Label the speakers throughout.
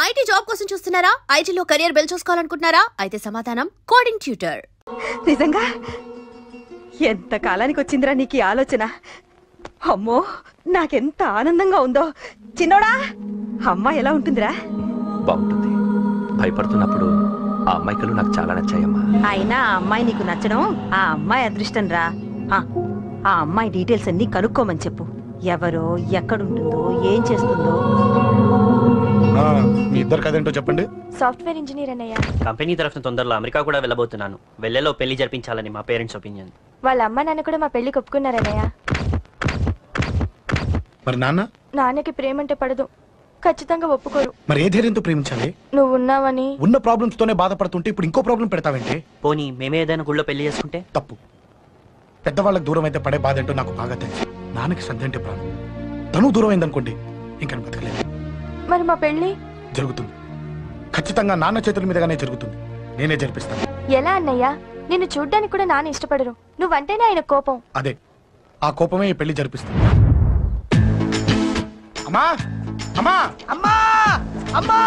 Speaker 1: IT job కోసం చూస్తున్నారా? ఐటీలో కెరియర్ బిల్డ్ చూసుకోవాలనుకుంటున్నారా? అయితే సమాధానం కోడింగ్ ట్యూటర్.
Speaker 2: నిజంగా ఎంత కాలానికి వచ్చిందిరా నీకు ఈ ఆలోచన? అమ్మో నాకెంత ఆనందంగా ఉందో. చిన్నోడా, అమ్మాయి ఎలా ఉంటుందిరా?
Speaker 3: బాగుంటుంది. భయపడుతున్నప్పుడు ఆ అమ్మాయికలు నాకు చాలా నచ్చాయమ్మా.
Speaker 2: అయినా ఆ అమ్మాయి నీకు నచ్చడం ఆ అమ్మాయి అదృష్టం రా. ఆ అమ్మాయి డీటెయిల్స్ అన్ని కనుక్కోమని చెప్పు. ఎవరో, ఎక్కడుంటుందో, ఏం చేస్తుందో.
Speaker 4: మీ ఇద్దరు కదేంటో చెప్పండి.
Speaker 5: సాఫ్ట్వేర్ ఇంజనీర్ అన్నయ్య.
Speaker 6: కంపెనీ తరఫున తొందరలో అమెరికా కూడా వెళ్ళబోతున్నాను. వెళ్ళేలో పెళ్లి జరిపించాలని మా పేరెంట్స్ ఒపీనియన్.
Speaker 5: వాళ్ళ అమ్మ నాన్న కూడా మా పెళ్లికి ఒప్పుకున్నారన్నయ్య.
Speaker 4: మరి నాన్నకి
Speaker 5: ప్రేమ అంటే పడదు, ఖచ్చితంగా ఒప్పుకోరు.
Speaker 4: మరి ఏ ధైర్యంతో ప్రేమించాలి?
Speaker 5: నువ్వు ఉన్నావని.
Speaker 4: ఉన్న ప్రాబ్లమ్స్ తోనే బాధపడుతుంటే ఇప్పుడు ఇంకో ప్రాబ్లం పెడతావేంటి?
Speaker 6: పోనీ మేమే ఏదైనా గుళ్ళో పెళ్లి చేసుకుంటే?
Speaker 4: తప్పు. పెద్దవాళ్ళకి దూరం అయితే పడే బాధ ఏంటో నాకు బాగా తెలుసు. నాన్నకి సంధి అంటే ప్రాణం. తను దూరం అయిందనుకోండి ఇంకా బతకలేదు.
Speaker 5: మరి మా పెళ్లి
Speaker 4: జరుగుతుంది. ఖచ్చితంగా నాన్న చేతుల మీదగానే జరుగుతుంది. నేనే జరిపిస్తాను.
Speaker 5: ఎలా అన్నయ్య? నిన్ను చూడ్డానికి కూడా నాన్న ఇష్టపడరు. నువ్వంటేనే ఆయన కోపం.
Speaker 4: అదే ఆ కోపమే ఈ పెళ్లి జరిపిస్తుంది. అమ్మా అమ్మా అమ్మా అమ్మా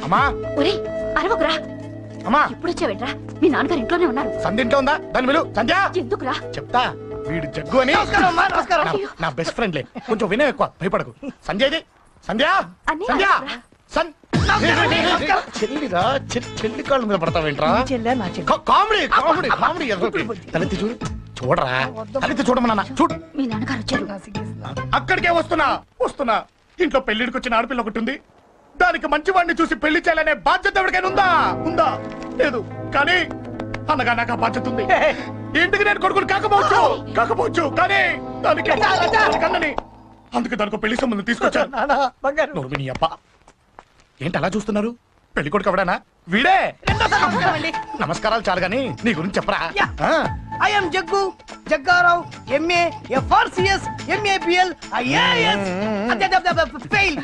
Speaker 4: అమ్మా
Speaker 1: ఒరేయ్ అరవకురా.
Speaker 4: అమ్మా
Speaker 1: ఇప్పుడు వచ్చావేంట్రా? మీ నాన్నగారు ఇంట్లోనే ఉన్నారు.
Speaker 4: సంధ్య ఇంట్లో ఉందా? దాని విలు. సంధ్య
Speaker 1: ఎందుకురా?
Speaker 4: చెప్తా. వీడు జగ్గు అని నా బెస్ట్ ఫ్రెండ్లే. కొంచెం వినయం ఎక్కువ, భయపడకు. సంధ్యది. సంధ్య సంధ్య చెల్లిరా. చెల్లి కాళ్ళ మీద పడతావేంట్రా? Comedy comedy comedy. తలెత్తి చూడు. చూడరా, తలెత్తి చూడమన్నా. చూడు,
Speaker 1: మీ నాన్నగారు వచ్చారు.
Speaker 4: అక్కడికే వస్తున్నా వస్తున్నా. ఇంట్లో పెళ్లిడికి వచ్చిన ఆడపిల్ల ఒకటి ఉంది. దానికి మంచి వాడిని చూసి పెళ్లి చేయాలనే బాధ్యత ఎవరికైనా ఉందా? ఉందా? లేదు. కానీ అనగా నాకు ఆ బాధ్యత ఉంది. ఇంటికి నేను కొడుకుని కాకపోవచ్చు కానీ దానికి కన్నని. అందుకే దానికి పెళ్లి సంబంధం తీసుకొచ్చాను. అబ్బా ఏంటి అలా చూస్తున్నారు? పెళ్లి కొడుకు ఎవడానా? వీడే. నమస్కారాలు చాలు గాని నీ గురించి చెప్పరా.
Speaker 7: I'm Jaggu Jaggarao, MA FRCS MAPL IAS.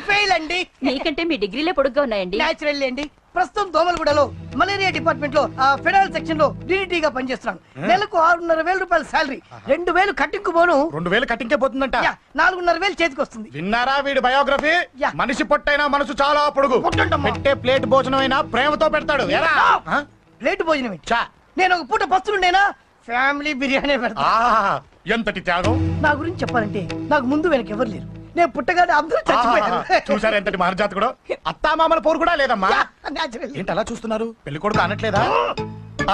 Speaker 7: Fail అండి.
Speaker 1: మీకంటే మీ డిగ్రీలే పొడుగ్గా ఉన్నాయండి.
Speaker 7: నేచురల్ అండి. ప్రస్తుతం దోమలగూడలో మలేరియా డిపార్ట్మెంట్ లో ఫెడరల్ సెక్షన్ లో DDT గా పనిచేస్తున్నాను. నెలకు 6,500 రూపాయల శాలరీ. 2,000 కట్టింకు పోను.
Speaker 4: 2,000 కట్టింకే పోతుందంట.
Speaker 7: 4,500 చేతికి వస్తుంది.
Speaker 4: విన్నారా వీడి బయోగ్రఫీ? మనిషి పొట్టైనా మనసు చాలా పొడుగు. పెట్టే ప్లేట్ భోజనం అయినా ప్రేమతో పెడతాడు.
Speaker 7: ప్లేట్ భోజనం నేను ఒక పూట పస్తులుండేనా ఫ్యామిలీ బిర్యానీ పెడతా.
Speaker 4: ఎంతటి త్యాగం!
Speaker 7: నా గురించి చెప్పాలంటే నాకు ముందు వెనక ఎవరు లేరు. నేను పుట్టగానే అందరూ చచ్చిపోయారు.
Speaker 4: చూసారు ఎంతటి మహర్జాతకుడు. అత్తామామల పోరు కూడా లేదమ్మా. ఏంటి అలా చూస్తున్నారు? పెళ్లి కొడుకు అనట్లేదా?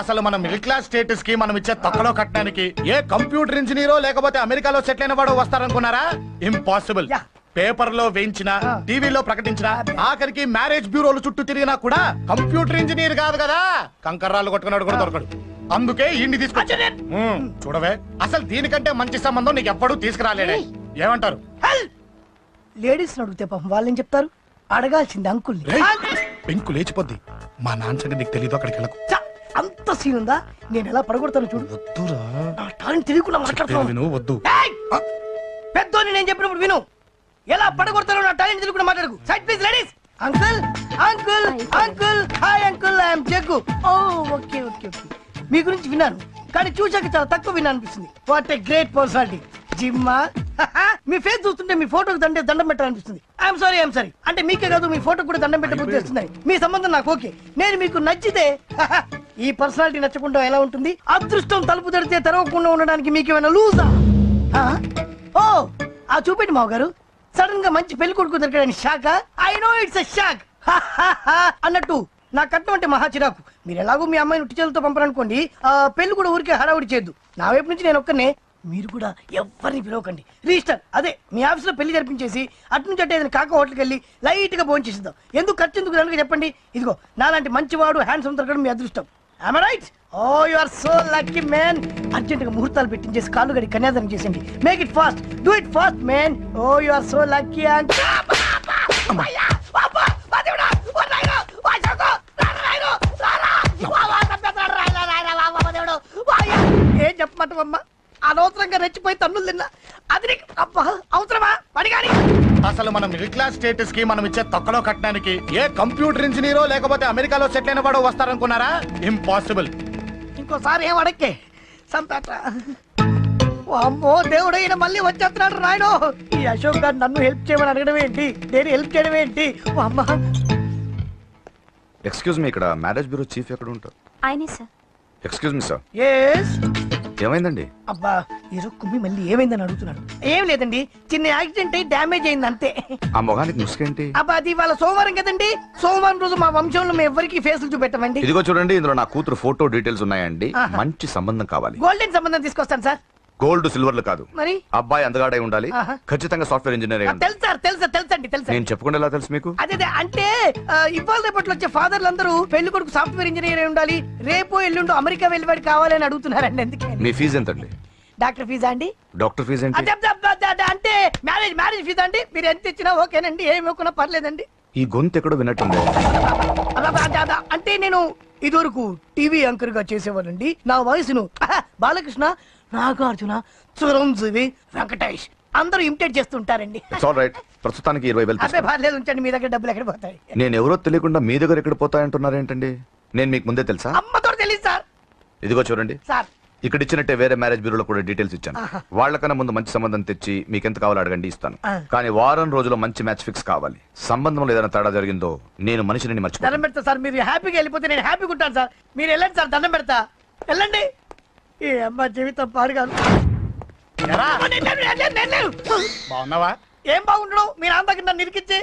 Speaker 4: అసలు మన మిడిల్ క్లాస్ స్టేటస్ కి మనం ఇచ్చే తక్కువలో కట్టడానికి ఏ కంప్యూటర్ ఇంజనీరో లేకపోతే అమెరికాలో సెటిల్ అయిన వాడు వస్తారనుకున్నారా? ఇంపాసిబుల్. పేపర్ లో వేయించిన, టీవీలో ప్రకటించిన, ఆఖరికి మ్యారేజ్ బ్యూరోలు చుట్టూ తిరిగినా కూడా కంప్యూటర్ ఇంజనీర్ కాదు కదా. కంకర్రాలు కొట్టుకున్నాడు కూడా దొరకడు. అందుకే ఇండి తీసుకొచ్చా. చూడవే, అసలు దీనికంటే మంచి సంబంధం నీకు ఎప్పుడూ తీసుకురాలేడే. ఏమంటారు?
Speaker 7: లేడీస్ అడిగితే పాపం వాళ్ళేం చెప్తారు? అడగాల్సింది అంకుల్.
Speaker 4: పెంకు లేచిపోద్ది. మా నాన్న సంగతి నీకు తెలీదు. అక్కడికి వెళ్ళకు.
Speaker 7: అంత సీన్ ఉందా? నేను ఎలా పడగొడతాను చూడు.
Speaker 4: వద్దురా,
Speaker 7: టాలెంట్ తెలియకుండా మాట్లాడుతున్నాను.
Speaker 4: వద్దు.
Speaker 7: పెద్దోని నేను చెప్పినప్పుడు విను. ఎలా పడగొడతారో నా టాలెంట్ తెలియకుండా మాట్లాడకు. Side please ladies. Uncle uncle uncle. Hi uncle, I'm Jaggu. Oh okay okay okay. మీ గురించి విన్నాను కానీ చూశాక చాలా తక్కువ విన్నా అనిపిస్తుంది. What a great personality. జిమ్మా, మీ ఫేస్ చూస్తుంటే మీ ఫోటోకి దండం పెట్టాలనిపిస్తుంది. ఐఎమ్ సారీ అంటే మీకే కాదు, మీ ఫోటో కూడా దండం పెట్టబుద్ధి వస్తున్నాయి. మీ సంబంధం నాకు ఓకే. నేను మీకు నచ్చితే ఈ పర్సనాలిటీ నచ్చకుండా ఎలా ఉంటుంది? అదృష్టం తలుపు తెరితే తెరవకుండా ఉండడానికి మీకేమైనా లూజా? ఓ ఆ చూపెట్టి మావ గారు. సడన్ గా మంచి పెళ్లి కొడుకు దొరకడానికి shock. I know it's a shock అన్నట్టు నా కట్నం అంటే మహా చిరాకు. మీరు ఎలాగో మీ అమ్మాయిని ఉట్టి చేతులతో పంపరనుకోండి, పెళ్లి కూడా ఊరికే హడావుడి చేయొద్దు. నా వైపు నుంచి నేను ఒక్కనే, మీరు కూడా ఎవరిని పిలవకండి. రిజిస్టర్ అదే మీ ఆఫీస్ లో పెళ్లి జరిపించేసి అటు నుంచి అంటే ఏదైనా కాక హోటల్కి వెళ్ళి లైట్ గా భోజనం చేసిద్దాం. ఎందుకు ఖర్చు ఎందుకు కనుక చెప్పండి. ఇదిగో నాలాంటి మంచివాడు హ్యాండ్సమ్ దొరకడం మీ అదృష్టం. Am I right? Oh, you are so lucky, man. Urgent గా ముహూర్తాలు పెట్టించేసి కాళ్ళు గడి కన్యాదానం చేసేయండి. Make it fast. Do it fast, man. Oh, you are so lucky. ఏం చెప్పమంటావమ్మా? అనవసరంగా రెచ్చిపోయి తన్నులు తిన్నా. అది అవసరమా? పడిగాని
Speaker 4: అసలు మన మిడిల్ క్లాస్ స్టేటస్ కి మనం ఇచ్చే తక్కువలో కట్టడానికి ఏ కంప్యూటర్ ఇంజనీరో లేకపోతే అమెరికాలో సెటిల్ అయిన వాడు వస్తారనుకున్నారా? ఇంపాసిబుల్.
Speaker 7: ఇంకోసారి ఏం అడక్కే సంపేట. అమ్మో దేవుడు ఈయన మళ్ళీ వచ్చేస్తున్నాడు రాయను. ఈ అశోక్ గారు నన్ను హెల్ప్ చేయమని అడగడం ఏంటి, నేను హెల్ప్ చేయడం ఏంటి? అమ్మా
Speaker 8: ఎక్స్క్యూజ్ మీ, ఇక్కడ మ్యారేజ్ బ్యూరో చీఫ్ ఎక్కడ ఉంటారు?
Speaker 5: ఆయనే sir.
Speaker 8: Excuse me sir,
Speaker 7: yes.
Speaker 8: ఏమైందండి?
Speaker 7: అబ్బా ఈరోజు కుమ్మి మళ్ళీ ఏమైందని అడుగుతున్నాడు. ఏం లేదండి, చిన్న యాక్సిడెంట్ అయి డ్యామేజ్ అయింది అంతే.
Speaker 8: ఆ మొగానికి ముసుకేంటి?
Speaker 7: అబ్బా అది ఇవాళ సోమవారం కదండి, సోమవారం రోజు మా వంశంలో మేము ఎవరికి ఫేసులు చూపెట్టమండి.
Speaker 8: ఇదిగో చూడండి, ఇందులో నా కూతురు ఫోటో డీటెయిల్స్ ఉన్నాయండి.
Speaker 7: ఆహా.
Speaker 8: మంచి సంబంధం కావాలి.
Speaker 7: గోల్డెన్ సంబంధం తీసుకొస్తాను సార్.
Speaker 8: గోల్డ్ సిల్వర్లు కాదు,
Speaker 7: మరి
Speaker 8: అబ్బాయి అందగాడై ఉండాలి.
Speaker 7: ఆహా.
Speaker 8: ఖచ్చితంగా సాఫ్ట్వేర్ ఇంజనీర్ అయి ఉండాలి.
Speaker 7: తెలుసు సార్, తెలుసండి తెలుసా.
Speaker 8: నేను చెప్పకుండా ఎలా తెలుసు మీకు?
Speaker 7: అదే అంటే ఇవాళ రేపట్లో వచ్చే ఫాదర్లు అందరూ పెళ్లి కొడుకు సాఫ్ట్వేర్ ఇంజనీర్ అయి ఉండాలి, రేపు ఎల్లుండు అమెరికా వెళ్ళివాడు కావాలని అడుగుతున్నారండి. ఎందుకే?
Speaker 8: మీ ఫీజు ఎంతండి?
Speaker 7: డాక్టర్ ఫీజా అండి?
Speaker 8: డాక్టర్ ఫీజు ఏంటి?
Speaker 7: అంటే మ్యారేజ్ ఫీజా అండి? మీరు ఎంత ఇచ్చినా ఓకేనండి, ఏమి ఇవ్వకున్నా పర్లేదండి.
Speaker 8: ఈ గొంతు ఎక్కడో విన్నట్టుంది.
Speaker 7: అంటే నేను ఇదివరకు టీవీ యాంకర్ గా చేసేవాడండి. నా వయసును బాలకృష్ణ, నాగార్జున, చిరంజీవి, వెంకటేష్ అందరూ ఇమిటేట్ చేస్తుంటారండి.
Speaker 8: It's all right. ప్రస్తుతానికి 20,000
Speaker 7: అదే పర్లేదు, ఉంచండి. మీ దగ్గర డబ్బులు ఎక్కడ పోతాయి?
Speaker 8: నేను ఎవరో తెలియకుండా మీ దగ్గర ఎక్కడ పోతాయంటున్నారు ఏంటండి? నేను మీకు ముందే తెలుసా?
Speaker 7: అమ్మతో తెలియదు సార్.
Speaker 8: ఇదిగో చూడండి
Speaker 7: సార్
Speaker 8: ఇక్కడ ఇచ్చినట్టే వేరే మ్యారేజ్ బ్యూరోలో కూడా డీటెయిల్స్ ఇచ్చాను. వాళ్ళకన్నా ముందు మంచి సంబంధం తెచ్చి మీకు ఎంత కావాలో అడగండి, ఇస్తాను. కానీ వారం రోజుల్లో మంచి మ్యాచ్ ఫిక్స్ కావాలి. సంబంధంలో ఏదైనా తేడా జరిగిందో నేను మనిషిని మర్చిపోతాను.
Speaker 7: దండం పెడతా సార్, మీరు హ్యాపీగా వెళ్ళిపోతే నేను హ్యాపీగా ఉంటాను సార్. మీరు వెళ్ళండి సార్, దండం పెడతా, వెళ్ళండి. ఏ అమ్మ జీవితం పాడుగాను.
Speaker 4: బాగున్నావా?
Speaker 7: ఏం బాగుండడం, మీ నాన్న దగ్గర నన్ను ఇరికిచ్చి.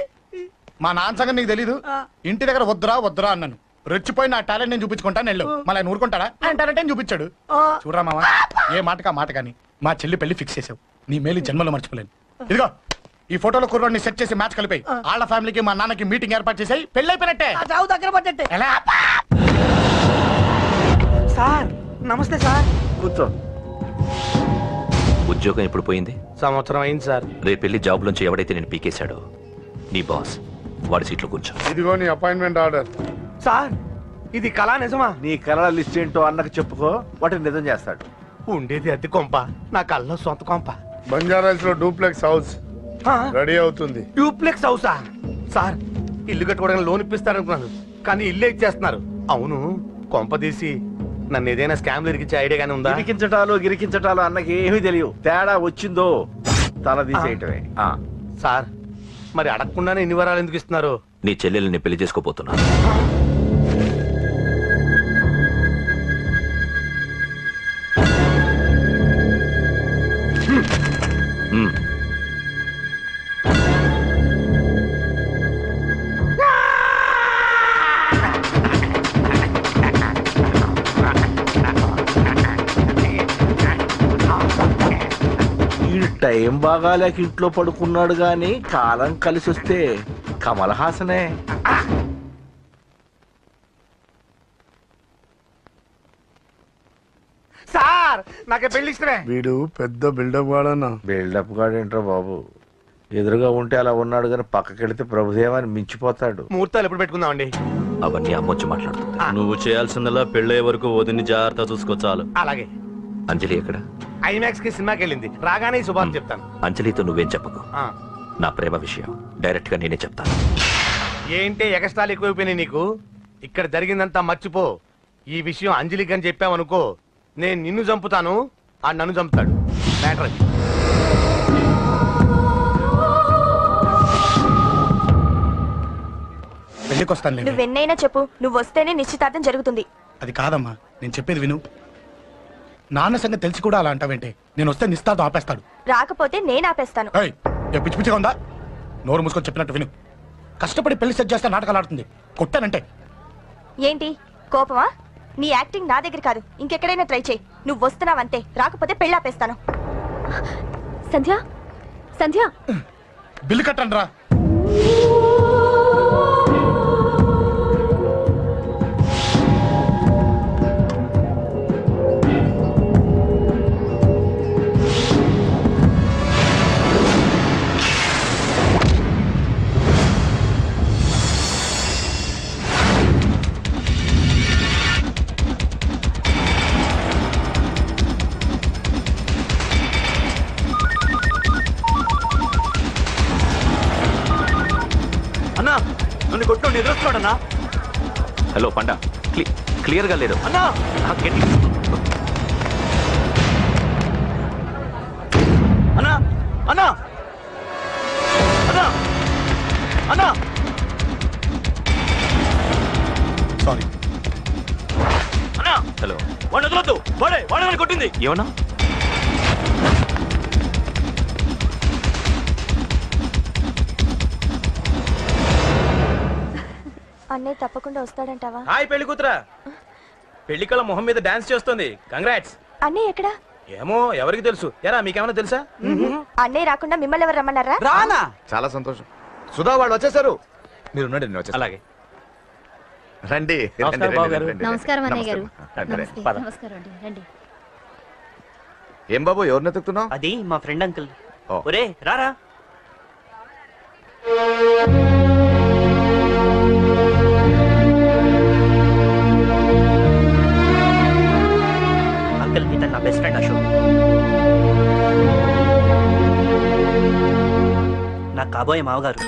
Speaker 4: మా నాన్న సంగతి నీకు తెలీదు. ఇంటి దగ్గర వద్దురా అన్నాను. రెచ్చిపోయి నా టాలెంట్ నేను చూపించుకుంటాను వెళ్ళు. మళ్ళీ ఆయన ఊరుకుంటాడా? ఆయన టాలెంట్ చూపించాడు. చూడరా మామ, ఏ మాటకా మాట కానీ మా చెల్లి పెళ్లి ఫిక్స్ చేసావు. నీ మేలు జన్మలో మర్చిపోలేను. ఇదిగో ఈ ఫోటోలో కుర్రోడిని సెట్ చేసి మ్యాచ్ కలిపాయి. వాళ్ళ ఫ్యామిలీకి మా నాన్నకి మీటింగ్ ఏర్పాటు చేసాయి. పెళ్లి అయిపోయినట్టే.
Speaker 7: చావు దగ్గర పడ్డట్టే.
Speaker 4: ఎలా?
Speaker 9: సార్ నమస్తే సార్.
Speaker 3: కూర్చో. ఉద్యోగం ఎప్పుడు పోయింది?
Speaker 9: సంవత్సరం అయింది సార్.
Speaker 3: రేపెళ్ళి జాబ్ నుంచి ఎవడైతే నేను పీకేశాడో నీ బాస్ వాడి సీట్లో కూర్చో.
Speaker 4: ఇదిగో నీ అపాయింట్మెంట్ ఆర్డర్.
Speaker 9: సార్ ఇది కళా నిజమా?
Speaker 10: నీ కళల లిస్ట్ ఏంటో అన్నకు చెప్పుకో, వాటిని నిజం చేస్తాడు.
Speaker 9: ఉండేది అద్దె కొంప, నా కళ్ళలో సొంత కొంప.
Speaker 4: బంజారాస్ లో డూప్లెక్స్ హౌస్ రెడీ అవుతుంది.
Speaker 9: డూప్లెక్స్ హౌసా? సార్ ఇల్లు కట్టుకోవడానికి లోన్ ఇప్పిస్తారనుకున్నాను, కానీ ఇల్లే ఇచ్చేస్తున్నారు. అవును, కొంప తీసి నన్ను ఏదైనా స్కామ్ ఇరికించే ఐడియా గానీ ఉందా?
Speaker 10: గిరికించటాలు అన్నకి ఏమీ తెలియవు. తేడా వచ్చిందో తల తీసేయటమే.
Speaker 9: సార్ మరి అడగకుండానే ఇన్ని వరాలు ఎందుకు ఇస్తున్నారు?
Speaker 3: నీ చెల్లెల్ని పెళ్లి చేసుకోపోతున్నా.
Speaker 10: టైం బాగాలేక ఇంట్లో పడుకున్నాడు గాని కాలం కలిసి వస్తే కమల్ హాసనే.
Speaker 9: సార్ నాకే పెళ్లి ఇష్టమే.
Speaker 4: వీడు పెద్ద బిల్డప్ వాడన్నా.
Speaker 10: బిల్డప్ గాడేంట్రా బాబు, ఎదురుగా ఉంటే అలా ఉన్నాడు గాని పక్కకెడితే ప్రభుదేవాన్ని మించిపోతాడు.
Speaker 9: ముహూర్తాలు ఎప్పుడు పెట్టుకుందామండి?
Speaker 3: అవన్నీ అమ్మొచ్చి మాట్లాడుతుంది.
Speaker 6: నువ్వు చేయాల్సిందల్లా పెళ్ళే వరకు వదిని జాగ్రత్త చూసుకో చాలు.
Speaker 9: అలాగే.
Speaker 3: అంజలి ఎక్కడ?
Speaker 9: ఐమాక్స్ కి సినిమాకి వెళ్ళింది, రాగానే ఈ శుభాన్ని చెప్తాను.
Speaker 3: అంజలితో నువ్వేం చెప్పకు. నా ప్రేమ విషయం డైరెక్ట్ గా నేనే చెప్తాను.
Speaker 9: ఏంటి ఎగస్ట్రాలు ఎక్కువైపోయినాయి నీకు? ఇక్కడ జరిగిందంతా మర్చిపో. ఈ విషయం అంజలికి అని చెప్పావనుకో, నేను నిన్ను చంపుతాను, ఆ నన్ను చంపుతాడు. మ్యాటర్ అది.
Speaker 4: పెళ్లికి వస్తాను.
Speaker 5: నువ్వెన్నైనా చెప్పు, నువ్వు వస్తేనే నిశ్చితార్థం జరుగుతుంది.
Speaker 4: అది కాదమ్మా, నేను చెప్పేది విను. నాన్న సంగతి తెలిసి కూడా అలా అంటావేంటే? నేను వస్తే నిస్తాతో ఆపేస్తాడు.
Speaker 5: రాకపోతే నేను ఆపేస్తాను.
Speaker 4: పిచ్చి పిచ్చిగా ఉందా? నోరు మూసుకొని చెప్పినట్టు విను. కష్టపడి పెళ్లి సెట్ చేస్తే నాటకాలు ఆడుతుంది. కొట్టానంటే
Speaker 5: ఏంటి కోపమా? నీ యాక్టింగ్ నా దగ్గర కాదు, ఇంకెక్కడైనా ట్రై చేయి. నువ్వు వస్తున్నావంతే, రాకపోతే పెళ్లి ఆపేస్తాను. సంధ్య సంధ్య
Speaker 4: బిల్లు కట్టండి రా.
Speaker 3: హలో పండా, క్లియర్ గా లేదు అన్నా.
Speaker 4: సారీ.
Speaker 3: హలో వాడు వదలొద్దు. వాడే కొట్టింది. ఏమన్నా?
Speaker 5: అన్నయ్య తప్పకుండా వస్తాడంటావా?
Speaker 11: హాయ్ పెళ్లి కూతురా. పెళ్లి కళ మొహం మీద డాన్స్ చేస్తుంది. కంగ్రాట్స్.
Speaker 5: అన్నయ్య ఎక్కడా?
Speaker 11: ఏమో ఎవరికి తెలుసు. ఎరా మీకేమైనా తెలుసా?
Speaker 5: అన్నయ్య రాకుండా మిమ్మల్ని ఎవరు రమ్మన్నారా?
Speaker 8: రానా? చాలా సంతోషం. సుధా వాళ్ళు వచ్చేసారు. మీరు ఉండండి, నేను వచ్చేస్తాను.
Speaker 3: అలాగే.
Speaker 8: రండి.
Speaker 1: నమస్కారం అన్నయ్య గారు.
Speaker 3: పద.
Speaker 1: నమస్కారం అండి, రండి.
Speaker 8: ఏం బాబు, ఎవరిని ఎత్తుకుతున్నావు?
Speaker 6: అది మా ఫ్రెండ్ అంకుల్.
Speaker 8: ఓ.
Speaker 6: ఒరే రారా. అంకుల్ ఇతను నా బెస్ట్ ఫ్రెండ్ అశోక్. నా కాబోయే మావగారు.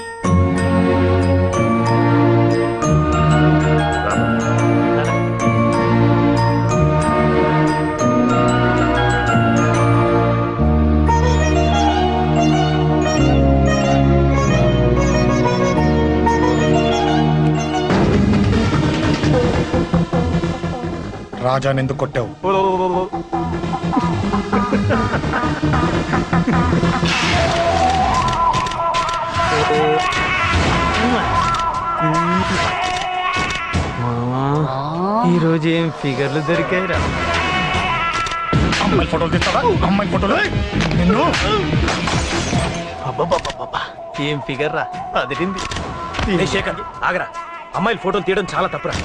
Speaker 4: రాజాని ఎందుకు కొట్టావు?
Speaker 11: ఈ రోజు ఏం ఫిగర్లు దొరికాయిరా.
Speaker 4: అమ్మాయి ఫోటోలు తీస్తావా? అమ్మాయి ఫోటోలు నిన్ను.
Speaker 11: ఏం ఫిగర్ రా, అదిరింది. శేఖర్ ఆగరా. అమ్మాయిల ఫోటోలు తీయడం చాలా తప్పురా.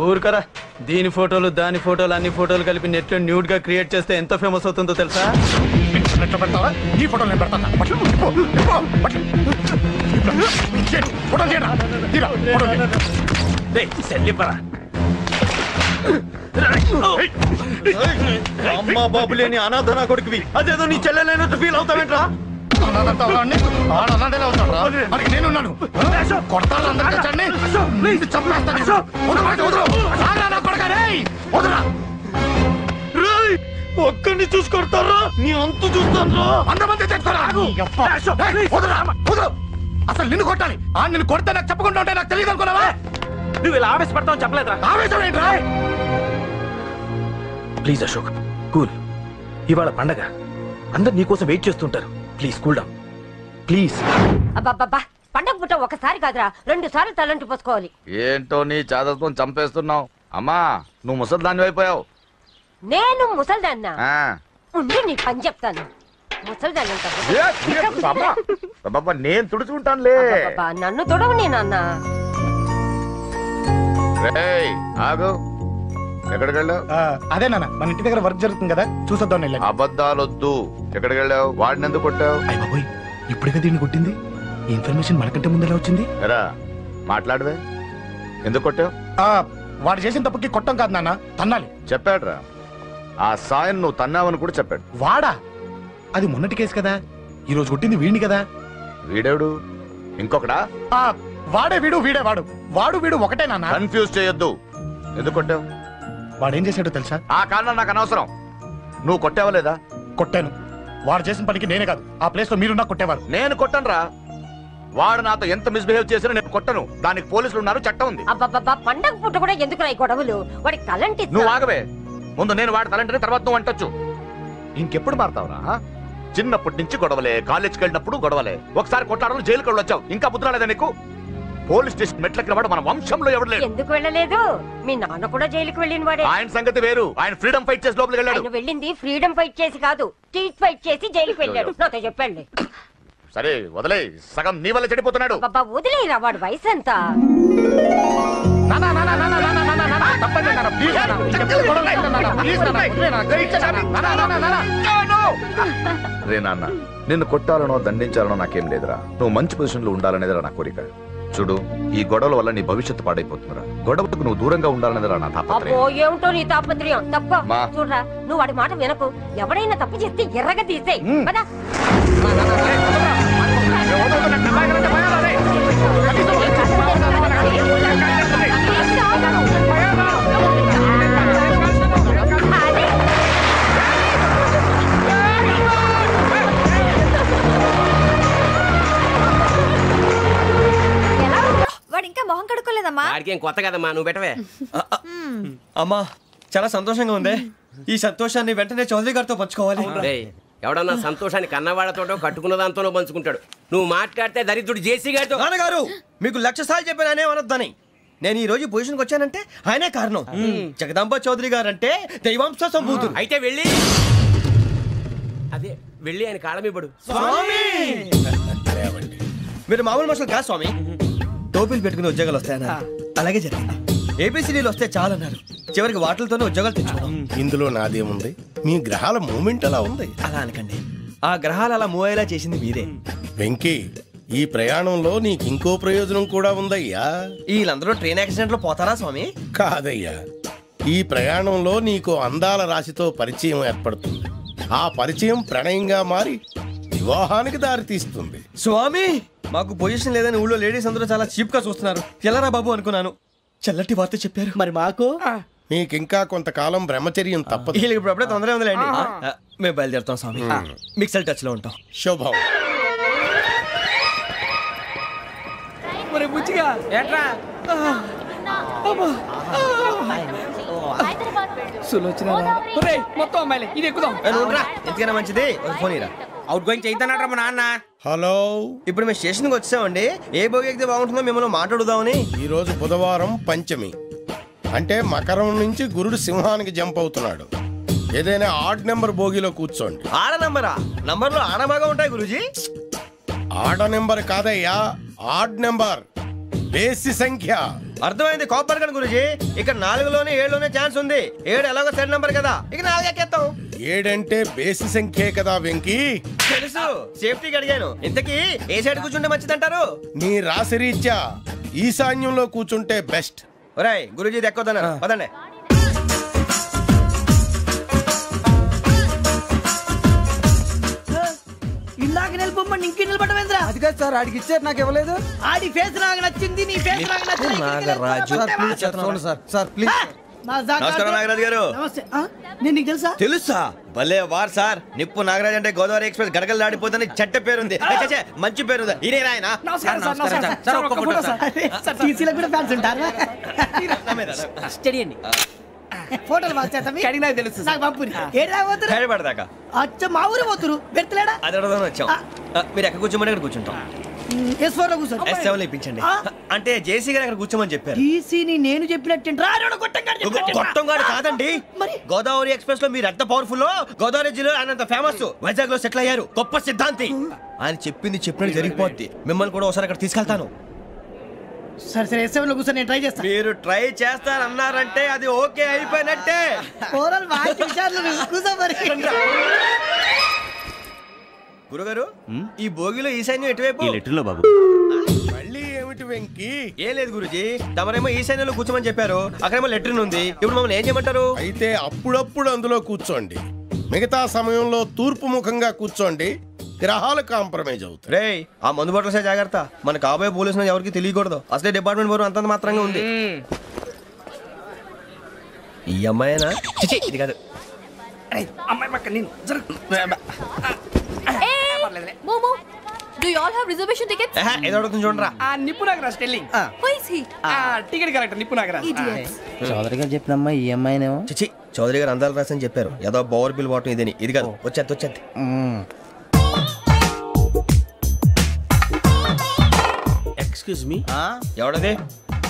Speaker 11: ఊరుకరా. దీని ఫోటోలు దాని ఫోటోలు అన్ని ఫోటోలు కలిపి నెట్ లో న్యూడ్ గా క్రియేట్ చేస్తే ఎంత ఫేమస్ అవుతుందో తెలుసా?
Speaker 4: ఇంటర్నెట్ లో పెడతావా? ఈ ఫోటోలు నేను పెడతాను. ఫోటోలు చేయరా? తీరా ఫోటోలు.
Speaker 11: సెల్లిపరా. అమ్మా బాబు లేని అనాథ నా కొడుకువి. అదేదో నీ చెల్లెలైనట్టు ఫీల్ అవుతావేంట్రా?
Speaker 4: నేనున్నాను. కొడతాను అందరికీ. చంపేస్తాను.
Speaker 11: ఒక్కడిని చూసి కొడతారా? నీ అంతు చూస్తాను.
Speaker 4: అసలు నిన్ను కొట్టాలి. నిన్ను కొడితే నాకు చెప్పకుండా ఉంటే నాకు తెలియదు అనుకున్నావా?
Speaker 11: నువ్వు ఇలా ఆవేశపడతావు చెప్పలేదురా.
Speaker 4: ఆవేశం ఏంట్రా?
Speaker 11: Please Ashok cool. ఇవాళ పండగ, అందరు నీకోసం వెయిట్ చేస్తుంటారు. Please cool down please.
Speaker 2: అబ్బబ్బబ్బా, పండగ పుట్ట ఒకసారి కాదురా 2 సార్లు తలంటి పోసుకోవాలి.
Speaker 8: ఏంటో నీ చాదత్వం చంపేస్తున్నావు. అమ్మా, నువ్వు ముసల్దాన్ని అయిపోయావు.
Speaker 2: నేను ముసల్దాన్నా? ఉండి నీ పని చెప్తాను. ముసల్దాన్ని
Speaker 8: నేను తుడుచుకుంటానులే.
Speaker 2: నన్ను తొడవు నీ నాన్న.
Speaker 8: ఆగు. ఎక్కడికి వెళ్ళావు?
Speaker 4: అదే నాన్న, మన ఇంటి దగ్గర వర్క్ జరుగుతుంది కదా, చూసొద్దాం.
Speaker 8: అబద్ధాలొద్దు. ఎక్కడికి వెళ్ళావు? వాడిని ఎందుకు కొట్టావు?
Speaker 4: అయ్య బాబోయ్, ఇప్పుడుగా దీన్ని కొట్టింది. ఈ ఇన్ఫర్మేషన్ మనకంటే ముందు ఎలా వచ్చింది?
Speaker 8: ఎరా మాట్లాడవే. ఎందుకు కొట్టావు?
Speaker 4: వాడు చేసిన తప్పుకి కొట్టం కాదు నాన్న, తన్నాలి.
Speaker 8: చెప్పాడురా. ఆ సాయం నువ్వు తన్నావని కూడా చెప్పాడు.
Speaker 4: వాడా? అది మొన్నటి కేసు కదా, ఈ రోజు కొట్టింది వీడిని కదా.
Speaker 8: వీడేవుడు? ఇంకొకడా?
Speaker 4: వాడే వీడు, వీడే వాడు. వాడు వీడు ఒకటే నాన్న.
Speaker 8: కన్ఫ్యూజ్ చేయొద్దు. ఎందుకు కొట్టావు?
Speaker 4: వాడేం చేశాడో తెలుసా?
Speaker 8: ఆ కారణం నాకు అనవసరం. నువ్వు కొట్టావా లేదా?
Speaker 4: కొట్టాను. వాడు చేసిన పనికి నేనే కాదు, ఆ ప్లేస్ లో మీరున్నా కొట్టేవారు.
Speaker 8: నేను కొట్టనురా. వాడు నాతో ఎంత మిస్బిహేవ్ చేసినా నేను కొట్టను. దానికి పోలీసులు ఉన్నారు, చట్టం ఉంది.
Speaker 2: అబ్బబ్బబ్బా, పండగ పుట్ట కూడా ఎందుకు రాయి గొడవలు? వాడికి తలంటి.
Speaker 8: నువ్వు ఆగవే. ముందు నేను వాడి తలంటే తర్వాత నువ్వు అంటొచ్చు. ఇంకెప్పుడు మారుతావురా? చిన్నప్పటి నుంచి గొడవలే, కాలేజ్కి వెళ్ళినప్పుడు గొడవలే. ఒకసారి కొట్లాడలు జైలుకి వచ్చావు. ఇంకా బుద్ధి రాలేదా నీకు? పోలీస్ స్టేషన్ మెట్లకి వాడు మన వంశంలో ఎవడు లేడు.
Speaker 2: ఎందుకు వెళ్ళలేదు? మీ నాన్న కూడా జైలుకి వెళ్ళిన వాడే.
Speaker 8: ఆయన సంగతి వేరు. ఆయన ఫ్రీడమ్ ఫైట్ చేసి లోపలికి వెళ్ళాడు.
Speaker 2: ఆయన వెళ్ళింది ఫ్రీడమ్ ఫైట్ చేసి కాదు, స్ట్రీట్ ఫైట్ చేసి జైలుకి వెళ్ళాడు. నాతో చెప్పండి.
Speaker 8: సరే వదిలే. సగం నీ వల్ల చెడిపోతున్నాడు.
Speaker 2: బాబా వదిలేరా, వాడు వయసు ఎంత?
Speaker 8: రే నాన్న, నిన్ను కొట్టాలనో దండించాలనో నాకేం లేదురా. నువ్వు మంచి పొజిషన్ లో ఉండాలనేదిరా నా కోరిక. చూడు, ఈ గొడవల వల్ల నీ భవిష్యత్తు పాడైపోతుందిరా. గొడవకు నువ్వు దూరంగా ఉండాలనేదిరా నా తాపత్రయం.
Speaker 2: అబ్బో, ఏమిటో నీ తాపత్రయం. తప్ప చూడరా, నువ్వు వాడి మాట వినకు. ఎవడైనా తప్పు చేస్తే ఎర్రగా తీసేయ్. పద.
Speaker 5: వాడు ఇంకా మొహం కడుక్కోలేదు. పర్లేదమ్మా.
Speaker 12: వాడికి ఏం కొత్త కదమ్మా, నువ్వు పెట్టవే.
Speaker 11: అమ్మా చాలా సంతోషంగా ఉంది. ఈ సంతోషాన్ని వెంటనే చౌదరి గారితో పంచుకోవాలి.
Speaker 12: ఎవడన్నా సంతోషాన్ని కన్నవాళ్లతోటో కట్టుకున్న దాంతోనో పంచుకుంటాడు. నువ్వు మాట్లాడితే దరిద్రుడు జేసీ గారితో.
Speaker 11: నాన్నగారు మీకు 1,00,000 సార్లు చెప్పాననే అనొద్దని. నేను ఈ రోజు పొజిషన్కి వచ్చానంటే ఆయనే కారణం. జగదాంబ చౌదరి గారు అంటే దైవాంశ సంభూతుడు.
Speaker 12: అయితే వెళ్ళి అదే వెళ్ళి ఆయన కాళ్ళమివ్వడు.
Speaker 11: మీరు మామూలు మనుషులు కాదు స్వామి. టోపీలు పెట్టుకుని ఉద్యోగాలు వస్తాయన్నారు, అలాగే జరిగింది. ఏపీసీడీలు వస్తే చాలన్నారు, చివరికి వాటిలతోనే ఉద్యోగాలు తెచ్చుకున్నాం.
Speaker 13: ఇందులో నాదేముంది, మీ గ్రహాల మూమెంట్ అలా ఉంది.
Speaker 11: అలా అనకండి, ఆ గ్రహాలు అలా మూవ్ అయ్యేలా చేసింది మీరే.
Speaker 13: వెంకీ, ఈ ప్రయాణంలో నీకు ఇంకో ప్రయోజనం కూడా ఉందయ్యా.
Speaker 11: వీళ్ళందరూ ట్రైన్ యాక్సిడెంట్ లో పోతారా స్వామి?
Speaker 13: కాదయ్యా, ఈ ప్రయాణంలో నీకు అందాల రాశితో పరిచయం ఏర్పడుతుంది. ఆ పరిచయం ప్రణయంగా మారి వివాహానికి దారితీస్తుంది.
Speaker 11: స్వామి మాకు పొజిషన్ లేదని ఊళ్ళో లేడీస్ అందరూ చాలా చీప్ గా చూస్తున్నారు. ఎలారా బాబు అనుకున్నాను, చల్లటి వార్త చెప్పారు.
Speaker 7: మరి మాకు
Speaker 13: నీకింకా కొంతకాలం బ్రహ్మచర్యం తప్పదు.
Speaker 11: వీళ్ళకి ఇప్పుడు అప్పుడే తొందరగా ఉందిలేండి. మేము బయలుదేరుతాం స్వామి, మిక్సెల్ టచ్ లో ఉంటాం.
Speaker 13: శుభం.
Speaker 7: మొత్తం అమ్మాయిలే, ఇది ఎక్కుదాం.
Speaker 11: ఎందుకైనా మంచిది ఫోన్ ఇరా.
Speaker 12: అవుట్ గోయింగ్ చేద్దానట్రా మా నాన్న.
Speaker 13: హలో,
Speaker 11: ఇప్పుడు మేము స్టేషన్కి వచ్చామండి. ఏ బోగి ఎక్కితే బాగుంటుందో మిమ్మల్ని మాట్లాడుదామని.
Speaker 13: ఈ రోజు బుధవారం పంచమి, అంటే మకరం నుంచి గురుడు సింహానికి జంప్ అవుతున్నాడు. ఏదైనా ఆడ్ నెంబర్ బోగిలో కూర్చోండి.
Speaker 11: ఆడ నంబరా? నంబర్లో ఆడ బాగా ఉంటాయి గురూజీ.
Speaker 13: ఆడ నెంబర్ కాదయ్యా, ఆడ్ నెంబర్, బేసి సంఖ్య.
Speaker 11: అర్థమైంది, కాపర్ కానీ గురూజీ. ఇక్కడ 4లోనే 7లోనే ఛాన్స్ ఉంది. 7 ఎలాగో సెడ్ నంబర్ కదా, ఇక 4 ఎక్కేస్తాం.
Speaker 13: 7 అంటే బేసి సంఖ్యే కదా వెంకీ.
Speaker 11: తెలుసు, సేఫ్టీకి అడిగాను. ఇంతకీ ఏ సైడ్ కూర్చుంటే మంచిదంటారు?
Speaker 13: నీ రాశి రీత్యా ఈశాన్యంలో కూర్చుంటే బెస్ట్.
Speaker 11: ఒరేయ్ గురూజీ దెక్కొద్దన్నారు, పదండి.
Speaker 7: ఇందాక నిలబొమ్మని ఇంకే నిలబడమేంద్రా?
Speaker 14: అది కాదు సార్, ఆడికి ఇచ్చారు, నాకు ఇవ్వలేదు.
Speaker 7: ఆడి ఫేస్ నాకు నచ్చింది, నీ ఫేస్ నాకు నచ్చింది.
Speaker 11: Nagaraju
Speaker 14: sir please.
Speaker 11: నమస్కారం నాగరాజు గారు.
Speaker 7: నమస్తే. నేను నీకు తెలుసా?
Speaker 11: తెలుసా? భలే వార్ సార్. నిప్పు నాగరాజ్ అంటే గోదావరి ఎక్స్ప్రెస్ గడగలు దాడిపోతుంది చెట్ట పేరుంది. మంచి పేరు. ఇదే ఆయన.
Speaker 7: నమస్కారం సార్. నమస్కారం సార్. ఒక్క ఫోటో సార్. సార్ టీసీలో కూడా ఫ్యాన్స్ ఉంటారా? స్టడీ అండి. ఫోటోలు మార్చేస్తాం. కడిగి నాకు తెలుసు. నాకు పంపుని. ఏడా పోతురు?
Speaker 11: హైదరాబాద్.
Speaker 7: అచ్చా, మా ఊరు పోతురు. పెడతలేడా?
Speaker 11: అది అడగదామని వచ్చాం. మీరు ఎక్కడ కూర్చోమని అక్కడ కూర్చుంటాం.
Speaker 7: S4 లో కూర్చో.
Speaker 11: S7 ఇప్పించండి. అంటే జేసీ గారు అక్కడ కూర్చోమని చెప్పారు.
Speaker 7: టీసీని నేను చెప్పినట్టు
Speaker 11: గొట్టంగాడు కాదండి. గోదావరి ఎక్స్ప్రెస్ లో మీరు ఎంత పవర్ఫుల్, గోదావరి జిల్లా ఆయన ఫేమస్. వైజాగ్ లో సెటిల్ అయ్యారు, గొప్ప సిద్ధాంతి. ఆయన చెప్పింది చెప్పినట్టు జరిగిపోద్ది. మిమ్మల్ని కూడా ఒకసారి అక్కడ తీసుకెళ్తాను.
Speaker 7: సరే సరే, S7 లో కూర్చొని నేను ట్రై చేస్తాను.
Speaker 11: మీరు ట్రై చేస్తారన్నారంటే అది ఓకే అయిపోయినట్టే. గురుగారు, ఈ భోగిలో ఈశాన్యం ఎటువైపు?
Speaker 3: లెటర్లో బాబు.
Speaker 13: మళ్ళీ ఏమిటి వెంకీ?
Speaker 11: ఏం లేదు గురుజీ, తమరేమో ఈశాన్యంలో కూర్చోమని చెప్పారు, అక్కడేమో లెటర్ ఉంది. ఇప్పుడు మమ్మల్ని ఏం చేయమంటారు?
Speaker 13: అయితే అప్పుడప్పుడు అందులో కూర్చోండి, మిగతా సమయంలో తూర్పు ముఖంగా కూర్చోండి. గ్రహాలు కాంప్రమైజ్ అవుతాయి.
Speaker 11: రే, ఆ మందు బట్టలసే జాగ్రత్త. మన కాబోయే పోలీసులు ఎవరికి తెలియకూడదు. అసలే డిపార్ట్మెంట్ బోరు అంతంత మాత్రంగా ఉంది. ఈ అమ్మాయినా? ఇది కాదు.
Speaker 7: అమ్మాయి పక్క నేను.
Speaker 1: Momo, do you all have reservation tickets?
Speaker 11: ఏదో అడుగుతుంది చూడరా.
Speaker 7: నిప్పు Nagaraj telling.
Speaker 1: Who is he?
Speaker 7: Ticket correct, నిప్పు నాగరాజ్.
Speaker 1: Idiots.
Speaker 14: చౌదరి గారు చెప్పినమ్మా ఈ అమ్మాయినేమో.
Speaker 11: చిచి, చౌదరి గారు అందాలు రాసని చెప్పారు. ఏదో బోర్ బిల్ వాటం ఇదని. ఇది కాదు, వచ్చేది.
Speaker 12: Excuse me,
Speaker 11: ఎవడది?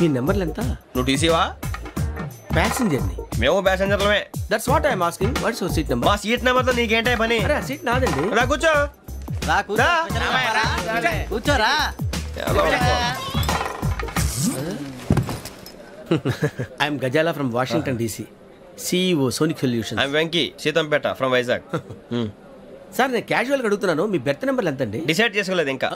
Speaker 12: మీ నెంబర్లు ఎంత?
Speaker 11: నువ్వు టీసీవా?
Speaker 12: ప్యాసింజర్ ని.
Speaker 11: మేము ప్యాసెంజర్లమే.
Speaker 12: That's what I'm asking. What's your seat number?
Speaker 11: మా సీట్ నెంబర్ తో నీకేంటే పని?
Speaker 12: అరే ఆ సీట్ నాదండి.
Speaker 11: రా కూర్చో.
Speaker 14: కూర్చోరా.
Speaker 12: I'm Gazala from Washington DC, CEO sonic solutions.
Speaker 11: I'm Venky, Seethampeta from Vizag.
Speaker 12: Sir నేను క్యాజువల్ గా అడుగుతున్నాను, మీ బెర్త్ నెంబర్లు ఎంత అండి?
Speaker 11: డిసైడ్ చేసుకోలేదు ఇంకా.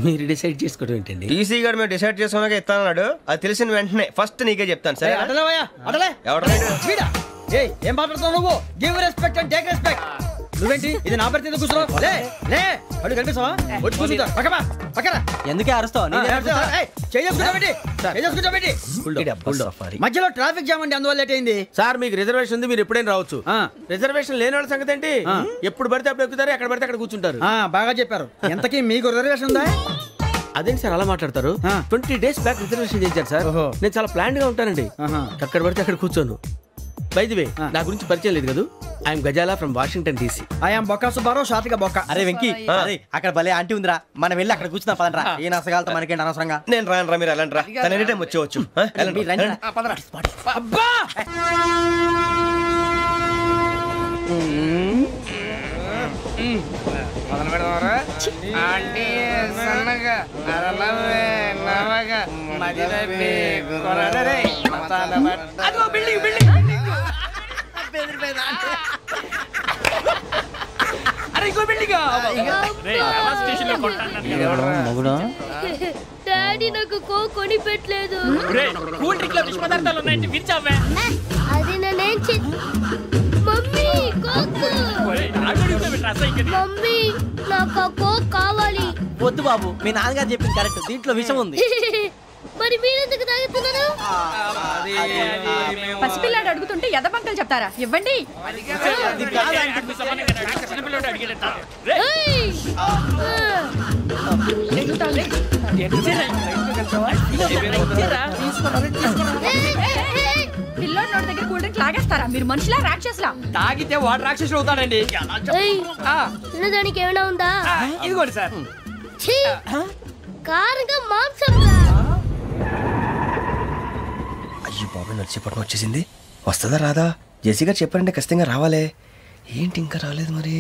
Speaker 12: మీరు డిసైడ్ చేసుకోవడం ఏంటండి?
Speaker 11: టీసీ గారు మేము డిసైడ్ చేసుకున్నాక ఇస్తానన్నాడు. అది తెలిసిన వెంటనే ఫస్ట్ నీకే చెప్తాను. సరే
Speaker 14: ఏం మాట్లాడుతావు నువ్వు? Give respect and take respect. నువ్వేంటి ఇది నా పరిస్థితి కూర్చున్నావు? అడుగు కనిపిస్తావా? ఎందుకే అరుస్తావు? మధ్యలో ట్రాఫిక్ జామ్ అండి, అందువల్ల లేట్ అయింది.
Speaker 12: సార్ మీకు రిజర్వేషన్ ఉంది, మీరు ఎప్పుడైనా రావచ్చు. రిజర్వేషన్ లేని వాళ్ళ సంగతి ఏంటి? ఎప్పుడు పడితే అప్పుడు ఎక్కుతారు, ఎక్కడ పడితే అక్కడ కూర్చుంటారు.
Speaker 14: బాగా చెప్పారు. ఎంతకీ మీకు రిజర్వేషన్ ఉందా?
Speaker 15: అదేంటి సార్ అలా మాట్లాడతారు? 20 days బ్యాక్ రిజర్వేషన్ చేశారు సార్. నేను చాలా ప్లాన్డ్ గా ఉంటానండి. అక్కడ పడితే అక్కడ కూర్చోను. బై ది వే నా గురించి పరిచయం లేదు కదా. I'm Gazala from Washington DC.
Speaker 14: I'm Bokka Subbarao షాతిక బొక్క.
Speaker 7: అరే వెంకీ, అక్కడ భలే ఆంటీ ఉందిరా, మనం వెళ్ళి అక్కడ కూర్చున్నా పదరా. ఏ నసగాలతో మనకేంటి అనవసరంగా.
Speaker 16: నేను రాను రా, మీరు వెళ్ళండి రా. తన ఎనీ టైం వచ్చేవచ్చు.
Speaker 14: అబ్బా
Speaker 7: మొదలు పెడదామరా? ఆంటీ సన్నగా నరలవే నవగా మదిరపి కొరడరే అదిగో బిల్డింగ్ బిల్డింగ్ అరే ఇంకో బిల్డింగ్
Speaker 17: డాడీ నాకు కోక్ కొని పెట్టలేదు.
Speaker 18: కూల్ డ్రింక్ లో విష పదార్థాలు ఉన్నాయంటే విరిచావే.
Speaker 17: అది నేనేం మమ్మీ కోక్. మమ్మీ నాకు కోక్ కావాలి.
Speaker 7: వద్దు బాబు, మీ నాన్నగారు చెప్పింది కరెక్ట్, దీంట్లో విషయం ఉంది.
Speaker 17: మరి మీరెందుకు తాగుతున్నారు?
Speaker 2: పసిపిల్లాడు అడుగుతుంటే ఎదబంకలు చెప్తారా? ఇవ్వండి. పిల్లోడి నోటి దగ్గర కూల్ డ్రింక్ లాగేస్తారా? మీరు మనుషులా రాక్షసులా?
Speaker 18: తాగితే వాడు రాక్షసుడు అవుతాడండి.
Speaker 17: తినడానికి ఏమైనా ఉందా?
Speaker 18: ఇదిగోండి సార్.
Speaker 17: కారంగా మాంసం.
Speaker 16: అయ్యో బాబు, నడిచేపట్నం వచ్చేసింది. వస్తుందా రాదా? జెసి గారు చెప్పారంటే ఖచ్చితంగా రావాలే. ఏంటి ఇంకా రాలేదు మరి?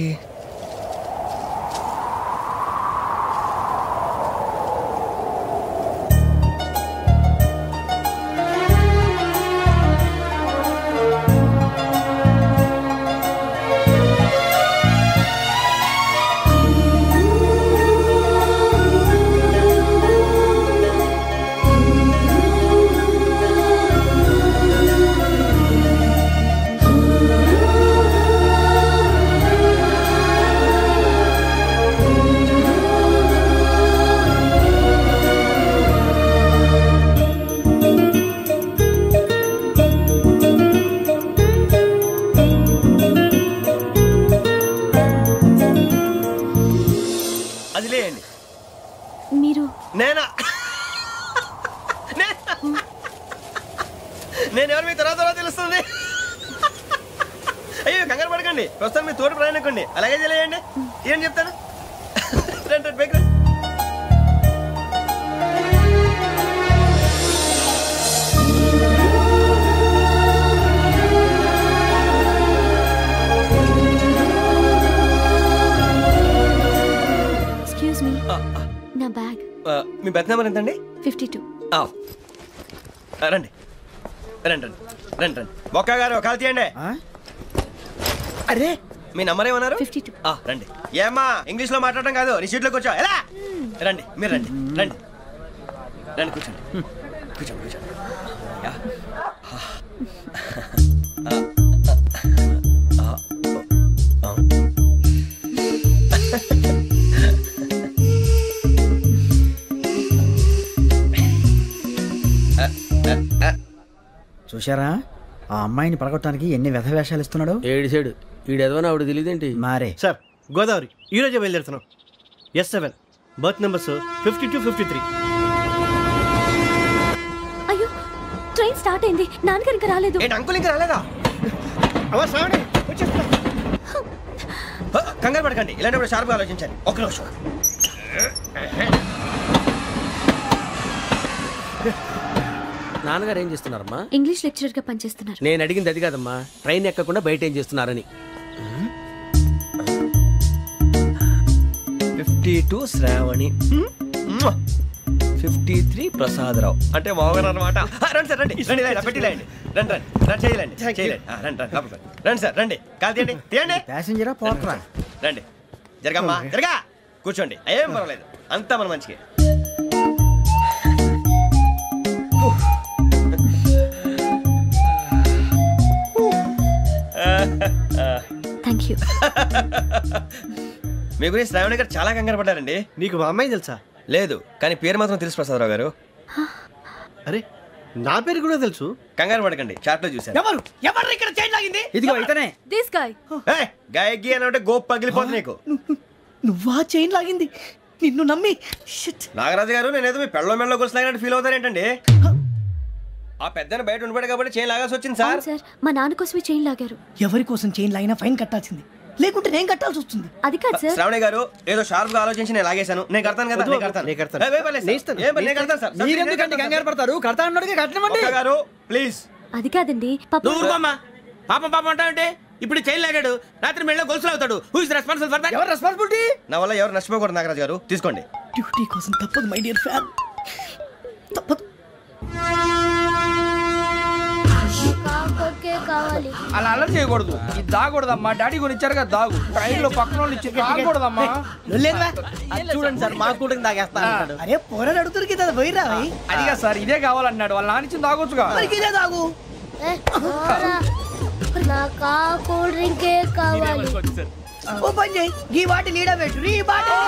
Speaker 16: నేను ఎవరు మీ తర్వాత తెలుస్తుంది. అయ్యో కంగారు పడకండి, ప్రస్తుతం మీ తోటి ప్రయాణకండి. అలాగే తెలియండి, ఏం చెప్తాను. రండి బైక్ రండి.
Speaker 17: ఎక్స్క్యూజ్ మీ, నా బ్యాగ్.
Speaker 16: మీ బెత్ నెంబర్ ఎంతండి?
Speaker 17: 52.
Speaker 16: రండి రండి రండి రండి రండి. బొక్క గారు కాల్ తీయండి. అరే మీ నంబర్ ఏమన్నారు?
Speaker 17: 52.
Speaker 16: రండి. ఏమ్మా ఇంగ్లీష్ లో మాట్లాడడం కాదు, నీ సీట్లో కూర్చో. ఎలా రండి, మీరు రండి రండి రండి, కూర్చోండి కూర్చోండి కూర్చోండి.
Speaker 14: చూశారా ఆ అమ్మాయిని పడగొట్టడానికి ఎన్ని వ్యధ వేషాలు ఇస్తున్నాడు.
Speaker 15: ఏడు సైడు ఈడు ఎదవని ఆవిడ తెలియదేంటి
Speaker 14: మారే.
Speaker 19: సార్ గోదావరి ఈరోజే బయలుదేరుతున్నాం. S7 berth numbers 52, 53.
Speaker 17: అయ్యో ట్రైన్ స్టార్ట్ అయింది, నాన్నగారు ఇంకా రాలేదు.
Speaker 16: అంకుల్ ఇంకా రాలేదా? కంగారు పడకండి, ఇలాంటప్పుడు షార్ప్గా ఆలోచించండి. ఒక్క నిమిషం.
Speaker 15: నాన్నగారు ఏం చేస్తున్నారమ్మా?
Speaker 17: ఇంగ్లీష్ లెక్చరర్ గా పనిచేస్తున్నారు.
Speaker 15: నేను అడిగింది అది కాదమ్మా, ట్రైన్ ఎక్కకుండా బయట ఏం చేస్తున్నారని.
Speaker 16: 52 శ్రావణి, 53 ప్రసాదరావు అంటే మామగారు అనమాట. రండి సార్ రండి రండి, పెట్టి లేండి. రండి రండి రండి, చేయలేండి చేయలేండి. రండి రండి లోపలికి రండి సార్, రండి కాల్ తీయండి తీయండి.
Speaker 14: ప్యాసింజరా పోట్రా.
Speaker 16: రండి జరగమ్మా జరగా, కూర్చోండి. ఏం పర్వాలేదు, అంతా మన మంచిగా.
Speaker 17: Thank you.
Speaker 16: మీ గురించి శ్రావణి గారు చాలా కంగారు పడ్డారండి.
Speaker 19: నీకు మా అమ్మాయి తెలుసా?
Speaker 16: లేదు, కానీ పేరు మాత్రం తెలుసు ప్రసాదరావు గారు.
Speaker 19: అరే నా పేరు కూడా తెలుసు.
Speaker 16: కంగారు పడకండి, చాట్ లో చూసాను.
Speaker 7: ఎవరు ఎవరు ఇక్కడ చైన్ లాగింది?
Speaker 14: ఇదిగో ఇతనే.
Speaker 17: This guy.
Speaker 16: గాయకి అని అంటే గోప్ పగిలిపోతుంది నీకు.
Speaker 7: నువ్వా చైన్ లాగింది? నిన్ను నమ్మి
Speaker 16: నాగరాజు గారు నేనేదో మీ పెళ్ళ మెళ్ళ గురిసిలాగినట్టు ఫీల్ అవుతారేంటండి? ఆ పెద్దని బయట ఉండిపోయాడు కాబట్టి చైన్ లాగాల్సి వచ్చింది సార్.
Speaker 17: సార్ మా నాన్న కోసమే చైన్ లాగారు.
Speaker 7: ఎవరి కోసం చైన్ లాగినా ఫైన్ కట్టాల్సింది, లేకుంటే నేను కట్టాల్సి వస్తుంది.
Speaker 17: అది కాదు సార్.
Speaker 16: శ్రావణి గారు ఏదో షార్ప్ గా ఆలోచించి నేను లాగేశాను. నేను కడతాను కదా.
Speaker 14: కంగారు పడతారు? కడతా అన్నాడుగా కట్టమండి
Speaker 16: గారు ప్లీజ్.
Speaker 17: అది కాదండి
Speaker 15: పాపం అంటే ఇప్పుడు చైన్ లాగాడు, రాత్రి మెళ్ళ గొలుసులు అవుతాడు. Who is responsible for that?
Speaker 7: ఎవరు రెస్పాన్సిబిలిటీ?
Speaker 16: నా వల్ల ఎవరు నష్టపోకూడదు నాగరాజు గారు, తీసుకోండి.
Speaker 7: డ్యూటీ కోసం తప్పదు మై డియర్ ఫ్యాన్, తప్పదు.
Speaker 18: అలా అల్లరి చేయకూడదు. ఇది దాగకూడదమ్మా. డాడీ కొని ఇచ్చారు కదా దాగు. ట్రైన్ లో పక్కన వాళ్ళు ఇచ్చి దాగకూడదమ్మా.
Speaker 14: చూడండి సార్, మా కూడా తాగేస్తా.
Speaker 7: అరే పోరాడు అడుగుతారు కదా, పోయిరా.
Speaker 18: అదిగా సార్, ఇదే కావాలన్నాడు. వాళ్ళ నాన్న ఇచ్చింది తాగొచ్చుగా.
Speaker 7: ఇదే తాగు.
Speaker 17: నాకు కూల్ డ్రింకే కావాలి.
Speaker 7: ఓ పని చేయి, ఈ బాటిల్ లీడ పెట్టు. ఈ బాటిల్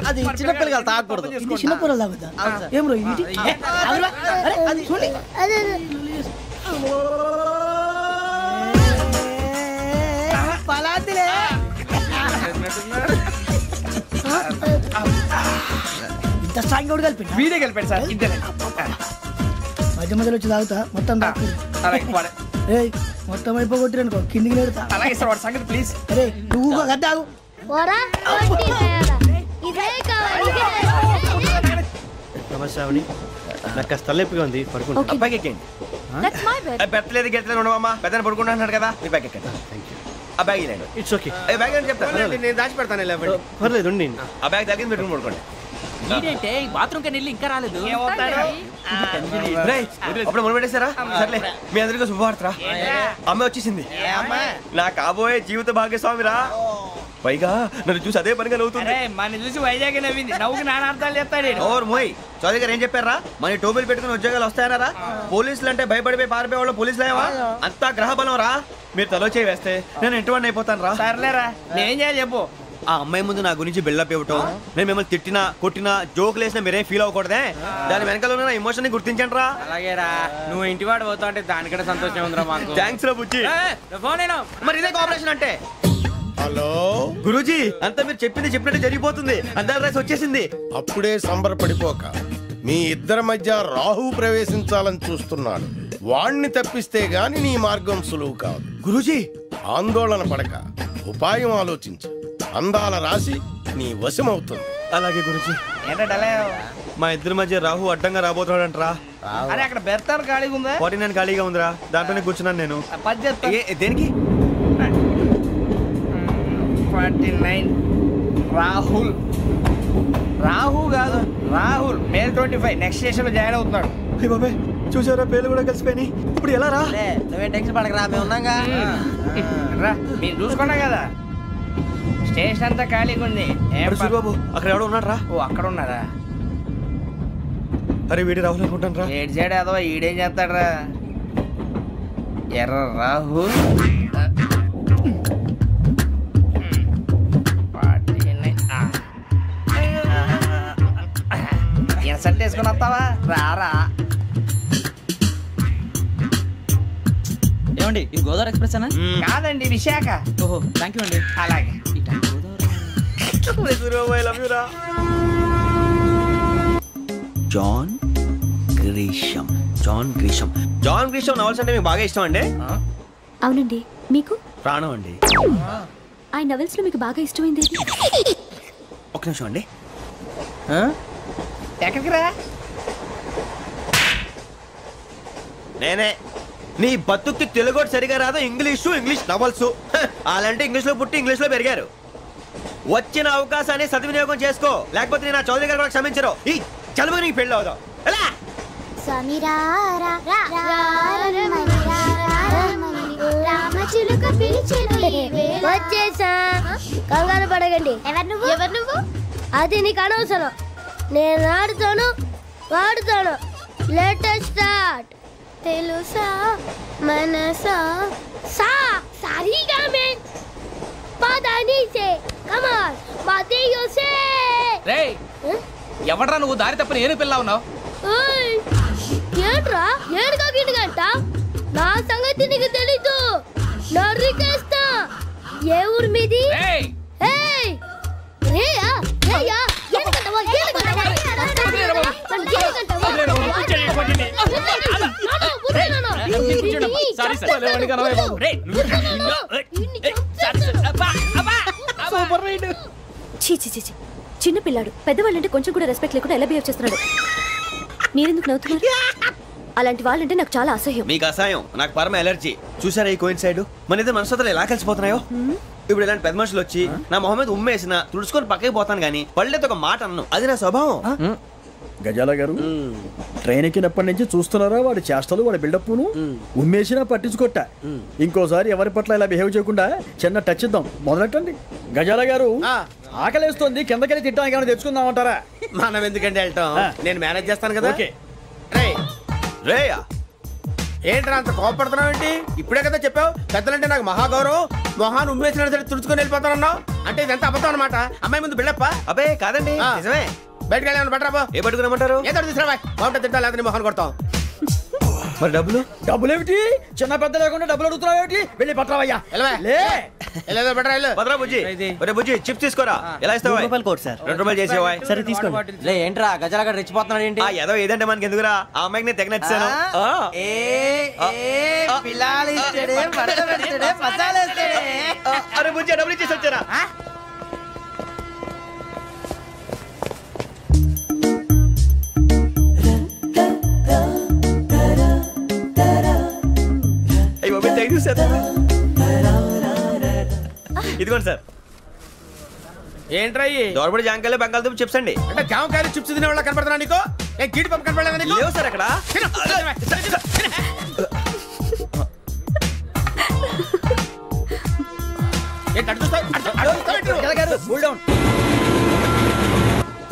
Speaker 14: అది చిన్నపిల్లలు తాగకూడదు.
Speaker 7: చిన్నపిల్లలు తాగుతా. ఏం రో ఇది? అది చూడండి. పలాతిలే ఇంత స్ట్రాంగ్ కూడా కలిపి
Speaker 18: వీడే కలిపాడు సార్. ఇద్దరే
Speaker 7: మధ్య మధ్యలో వచ్చి తాగుతా. మొత్తం మొత్తం అయిపోగొట్టి అనుకో, కిందికి నేడుతా.
Speaker 18: అలాగే సార్, వాడి సంగతి ప్లీజ్.
Speaker 7: అరే నువ్వు గద్దాగు.
Speaker 19: నమస్కారం. నాకు కాస్త తలెప్పిగా ఉంది, పడుకుంటా.
Speaker 16: అబ్బాయికి ఎక్కండి. పెట్టలేదు గెట్టలేదు ఉండవమ్మా. పెద్దని పడుకుంటున్నాడు కదా, మీ బ్యాగ్ ఎక్కండి. ఆ బ్యాగ్ ఇలాండి.
Speaker 19: It's okay.
Speaker 16: బ్యాగ్ అని చెప్తాను,
Speaker 15: నేను దాచి పెడతాను.
Speaker 19: పర్లేదు.
Speaker 16: ఆ బ్యాగ్ తగ్గింది పెట్టుకుని పడుకోండి.
Speaker 18: బాత్రూమ్ కెళ్ళి ఇంకా రాలేదు.
Speaker 16: అప్పుడు మొదలు పెట్టేశారా? సర్లే, మీ అందరికీ శుభవార్తరా. అమ్మ వచ్చేసింది. నా కాబోయే జీవిత భాగ్యస్వామిరా. పైగా నన్ను చూసి అదే పనిగా నవ్వుతుంది.
Speaker 18: మన చూసి వైజాగ్ నవ్వింది. నవ్వుకి నాన్న అర్థాలు చెప్తాడు.
Speaker 16: ఓర్ మోయ్, చౌదరి గారు ఏం చెప్పారా? మన టోబీలు పెట్టుకుని ఉద్యోగాలు వస్తాయన్నారా? పోలీసులు అంటే భయపడిపోయి పారిపోయే వాళ్ళు పోలీసులేవా? అంతా గ్రహ బలం రా. మీరు తలో చేయి వేస్తే నేను ఇంటివాడిని అయిపోతాను రా.
Speaker 18: సర్లేరా, నేనేం చేయాలి చెప్పు.
Speaker 16: ఆ అమ్మాయి ముందు నా గురించి బిల్డప్ ఇవ్వటం, నేను మిమ్మల్ని తిట్టినా కొట్టినా జోకులు వేసినా మీరేం ఫీల్ అవ్వకూడదే. దాని వెనకాల ఉన్న ఎమోషన్ ని గుర్తించండి రా.
Speaker 18: అలాగేరా, నువ్వు ఇంటివాడు పోతా అంటే దానికంటే సంతోషం ఉందిరా మాకు.
Speaker 16: థ్యాంక్స్ రా బుజ్జి. మరి ఇదే కోఆపరేషన్ అంటే.
Speaker 13: హలో
Speaker 16: గురూజీ, అంతా మీరు చెప్పింది చెప్పినట్టు జరిగిపోతుంది. అందరి రైస్ వచ్చేసింది.
Speaker 13: అప్పుడే సంబరపడిపోక, మీ ఇద్దరి మధ్య రాహు ప్రవేశించాలని చూస్తున్నాడు. వాణ్ణి తప్పిస్తే గాని నీ మార్గం సులువు కాదు.
Speaker 16: గురూజీ,
Speaker 13: ఆందోళన పడక, ఉపాయం ఆలోచించు. అందాల రాశి నీ వశమవుతుంది.
Speaker 16: అలాగే గురూజీ. మా ఇద్దరి మధ్య రాహు అడ్డంగా రాబోతున్నాడంటరా.
Speaker 18: అరే అక్కడ బెర్తాను ఖాళీగా ఉందా?
Speaker 16: 49 ఖాళీగా ఉందిరా, దాంట్లోనే కూర్చున్నాను నేను. దేనికి?
Speaker 18: 49 రాహుల్. రాహు కాదు, రాహుల్. మే 25 నెక్స్ట్ స్టేషన్ లో జాయిన్ అవుతున్నాడు.
Speaker 16: బాబాయ్ చూసారా, పేర్లు కూడా కలిసిపోయి. ఇప్పుడు ఎలా రా?
Speaker 14: నువ్వే టెన్షన్ పడకరా, మేము ఉన్నాగా.
Speaker 18: రా, మీరు చూసుకున్నా కదా. స్టేషన్ అంతా ఖాళీగా ఉంది.
Speaker 16: బాబు అక్కడ ఎవడో ఉన్నాడు రా.
Speaker 18: ఓ అక్కడ ఉన్నారా?
Speaker 16: అరే వీడి రాహుల్ అనుకుంటాను రా.
Speaker 18: ఏడు సైడ్ అదో ఈడేం చేస్తాడు రా. ఎర్ర రాహు. ఇన్సర్ట్ వేసుకుని వస్తావా? రారా.
Speaker 14: ఏమండి, ఇది గోదావరి ఎక్స్ప్రెస్ అనా?
Speaker 18: కాదండి, విశాఖ.
Speaker 14: ఓహో, థ్యాంక్ యూ అండి.
Speaker 18: అలాగే.
Speaker 16: John Grisham. John Grisham. John Grisham novels అంటే మీకు బాగా ఇష్టం అండి?
Speaker 17: అవునండి. మీకు?
Speaker 16: ప్రాణం అండి.
Speaker 17: ఆ నవెల్స్ లో మీకు బాగా ఇష్టమైంది?
Speaker 16: ఒక నిమిషం అండి.
Speaker 18: ఎక్కడికి రా?
Speaker 16: నేనే. నీ బతుక్కి తెలుగు సరిగా రాదు, ఇంగ్లీష్ నవల్స్. అలాంటి ఇంగ్లీష్ లో పుట్టి ఇంగ్లీష్ లో పెరిగారు. వచ్చిన అవకాశాన్ని సద్వినియోగం చేసుకో, లేకపోతే నేను చౌదరి గారు కూడా క్షమించరు. ఈ చదువు నీకు పెళ్ళి అవుదాం. ఎలా?
Speaker 17: వచ్చేసా, కంగారు పడకండి. ఎవరు నువ్వు? అది నీకు అనవసరం. నేను ఆడుతాను, వాడుతాను. Latest start. తెలుసా మనసా సా సారీగా మే పదని సే కమాన్ మాదేయో సే.
Speaker 18: రేయ్, ఎవడ్రా నువ్వు? దారి తప్పని ఏను పిల్ల ఉన్నావు.
Speaker 17: ఏంట్రా ఏడుగా గిడుగంట? నా సంగతి నీకు తెలీదు. నరికేస్తా. ఏ ఊరు మీది? రేయా చీ చీ చీ చిన్న పిల్లాడు పెద్దవాళ్ళంటే కొంచెం కూడా రెస్పెక్ట్ లేకుండా ఎలా బిహేవ్ చేస్తున్నాడు. మీరెందుకు నవ్వుతున్నారు? అలాంటి వాళ్ళంటే నాకు చాలా అసహ్యం.
Speaker 16: మీకు అసహ్యం, నాకు పరమ ఎలర్జీ. చూసారా ఈ కోయిన్సైడ్? మన ఇద్దరు మనసులో ఎలా కలిసిపోతున్నాయో. ఇప్పుడు ఇలాంటి పెద్ద మనుషులు వచ్చి నా మొహం మీద ఉమ్మేసిన తుడుచుకొని పక్కకి పోతాను కానీ పళ్ళేతో ఒక మాట అన్ను. అది నా స్వభావం.
Speaker 14: గజాల గారు ట్రైన్ ఎక్కినప్పటి నుంచి చూస్తున్నారా వాడి చేష్టలు, వాడి బిల్డప్ను. ఉమ్మేసినా పట్టించుకోట. ఇంకోసారి ఎవరి పట్ల ఇలా బిహేవ్ చేయకుండా చిన్న టచ్ ఇద్దాం. మొదలెట్టండి. గజాల గారు ఆకలేస్తోంది, కిందకెళ్ళి తిట్టడానికి ఏమైనా తెచ్చుకుందామంటారా?
Speaker 15: మనం ఎందుకంటే వెళ్తాం, నేను మేనేజ్ చేస్తాను కదా.
Speaker 16: రేయా
Speaker 15: ఏంట్రా అంత కోపడుతున్నావు ఏంటి? ఇప్పుడే కదా చెప్పావు పెద్దలంటే నాకు మహాగౌరవం, మొహాన్ని ఉమ్మేసిన సరే తుడుచుకొని వెళ్ళిపోతానన్నావు. అంటే ఇదంతా అబద్ధం అనమాట. అమ్మాయి ముందు బిల్డప్ప?
Speaker 16: అబ్బే కాదండి, నిజమే.
Speaker 15: బయటకు వెళ్ళాను బట్రాబో.
Speaker 16: ఏ పట్టుకురమ్మంటారు?
Speaker 15: ఏదో తీసుకురా బాగుంటుంది తింటా, లేదా మొహాన్ని కొడతాం.
Speaker 16: మరి డబ్బులు?
Speaker 14: డబ్బులు ఏమిటి? చిన్న పెద్ద లేకుండా డబ్బులు అడుగుతున్నావు ఏమిటి? వెళ్ళి పట్టరావయ్యా.
Speaker 16: బుజ్జి చిప్స్ తీసుకోరా. ఎలా ఇస్తావా? ₹2 చేసేవా?
Speaker 18: సరే తీసుకోండి. లే ఏంట్రా గజాల గారు రెచ్చిపోతున్నాడు ఏంటి?
Speaker 16: ఏదో ఏదంటే మనకి ఎందుకురా, ఆ అమ్మాయికి నేను తెగ నచ్చాను. అరే బుజ్జి డబ్బులు ఇచ్చేసి వచ్చారా? ఇదిగోండి సార్.
Speaker 15: ఏంట్రా
Speaker 16: దోరబడి జాంకాయలు బంగాళదుంప చిప్స్ అండి.
Speaker 15: అంటే జామకాయలు చిప్స్ తినే వాళ్ళ కనపడుతున్నా నీకు? ఏ గీడి పంపు కనపడలేదా నీకు?
Speaker 16: లేవు సార్ అక్కడ.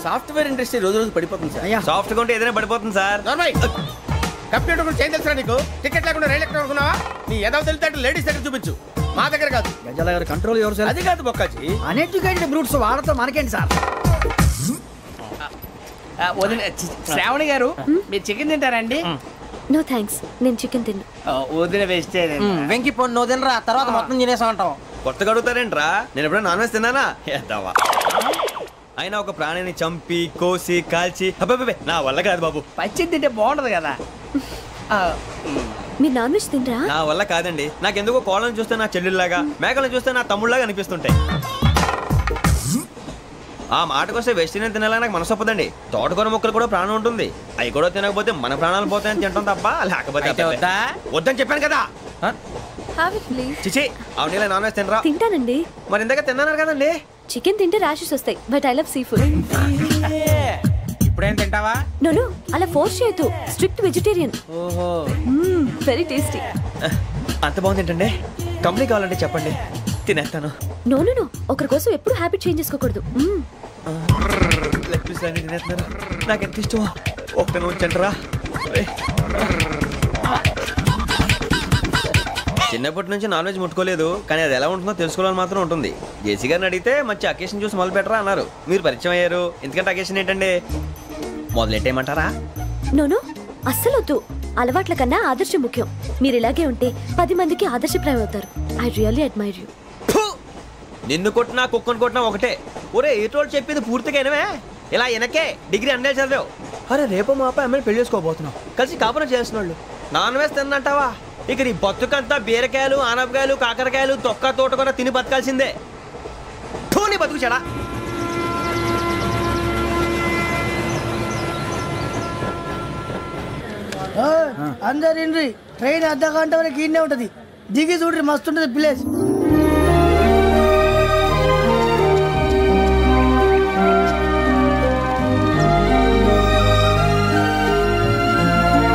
Speaker 15: సాఫ్ట్వేర్ ఇండస్ట్రీ రోజు రోజు పడిపోతుంది సార్.
Speaker 16: సాఫ్ట్ గా ఉంటే ఏదైనా పడిపోతుంది సార్.
Speaker 15: కంప్యూటర్ గురించి ఏం తెలుసా నీకు? టికెట్ లేకుండా రైలు ఎక్కడ అనుకున్నావా? నీ ఏదో తెలితే లేడీస్ దగ్గర చూపించు, మా దగ్గర కాదు.
Speaker 14: గజాల గారు కంట్రోల్ ఎవరు సార్?
Speaker 15: అది కాదు బొక్కాజీ,
Speaker 14: అన్ఎడ్యుకేటెడ్ బ్రూట్స్ వాడతాం మనకేంటి సార్?
Speaker 18: శ్రావణి గారు మీరు చికెన్ తింటారండి?
Speaker 17: నో థ్యాంక్స్, నేను చికెన్ తిన్నా.
Speaker 18: వదిన వేస్తే వెంకి పొన్ను నువ్వు తినరా, తర్వాత మొత్తం తినేసా ఉంటాం.
Speaker 16: కొత్తగా అడుగుతారేంట్రా? నేను ఎప్పుడైనా నాన్ వెజ్ తిన్నానా? ఎద్దావా. అయినా ఒక ప్రాణిని చంపి కోసి కాల్చి అబ్బే నా వల్ల కాదు బాబు.
Speaker 18: పచ్చి తింటే బాగుంటది కదా.
Speaker 17: మీరు నాన్ వెజ్ తినరా?
Speaker 16: నా వల్ల కాదండి. నాకెందుకో కోళ్ళని చూస్తే నా చెల్లెళ్ళలాగా, మేకలను చూస్తే నా తమ్ముళ్ళలాగా అనిపిస్తుంటాయి. ఆ మాటకొస్తే వెస్టిరియన్ తినాలని నాకు మనసు ఒప్పదండి. తోటకూర మొక్కలు కూడా ప్రాణం ఉంటుంది, అవి కూడా తినకపోతే మన ప్రాణాలు పోతాయని తింటాం తప్ప లేకపోతే వద్దని చెప్పాను కదా. చిచి అవునీ నాన్ వెజ్ తినరా?
Speaker 17: తింటానండి.
Speaker 16: మరి ఇందాక తిన్నాను కదండి.
Speaker 17: చికెన్ తింటే ర్యాషెస్ వస్తాయి, but I love sea food.
Speaker 18: ఇప్పుడేం తింటావా?
Speaker 17: నో అలా ఫోర్స్ చేయొద్దు, స్ట్రిక్ట్ వెజిటేరియన్.
Speaker 18: ఓహో
Speaker 17: వెరీ టేస్టీ.
Speaker 16: అంత బాగుంది ఏంటండి? కంప్లీట్ కావాలంటే చెప్పండి, తినేస్తాను.
Speaker 17: నో ఒకరి కోసం ఎప్పుడు హ్యాబిట్ చేంజ్ చేసుకోకూడదు.
Speaker 16: లెగ్ పీస్ అన్ని తినేస్తున్నాను, నాకు ఎంత ఇష్టం. ఒకటే ఉంచండిరా. చిన్నప్పటి నుంచి నాన్ వెజ్ ముట్టుకోలేదు, కానీ అది ఎలా ఉంటుందో తెలుసుకోవాలని మాత్రం ఉంటుంది. జేసీ గారిని అడిగితే మంచి అకేషన్ చూసి మొదలు పెట్టరా అన్నారు. మీరు పరిచయం అయ్యారు, ఎందుకంటే అకేషన్ ఏంటండి? మొదలెట్టేయమంటారా?
Speaker 17: నో అస్సలు వద్దు. అలవాట్ల కన్నా ఆదర్శం ముఖ్యం. మీరు ఇలాగే ఉంటే 10 మందికి ఆదర్శప్రాయం అవుతారు. I really admire you.
Speaker 16: నిన్ను కొట్టినా కుక్కను కొట్టినా ఒకటే. ఒరే ఏటోళ్ళు చెప్పింది పూర్తిగా వినవే. ఇలా వెనకే డిగ్రీ అన్నే చదివావు. అరే రేపు మా అబ్బాయి అమ్మాయిని పెళ్లి చేసుకోబోతున్నావు, కలిసి కాపురం చేసిన వాళ్ళు నాన్ వెజ్ తిన్నంటావా? ఇక నీ బతుకంతా బీరకాయలు, ఆనపకాయలు, కాకరకాయలు, తొక్క తోట కూడా తిని బతకాల్సిందే. నీ బతుకు చెడా.
Speaker 7: అందరు ట్రైన్ అర్ధ గంట వరకు ఇన్నే ఉంటది. దిగి చూడ్రి మస్తుంటది ప్లేస్.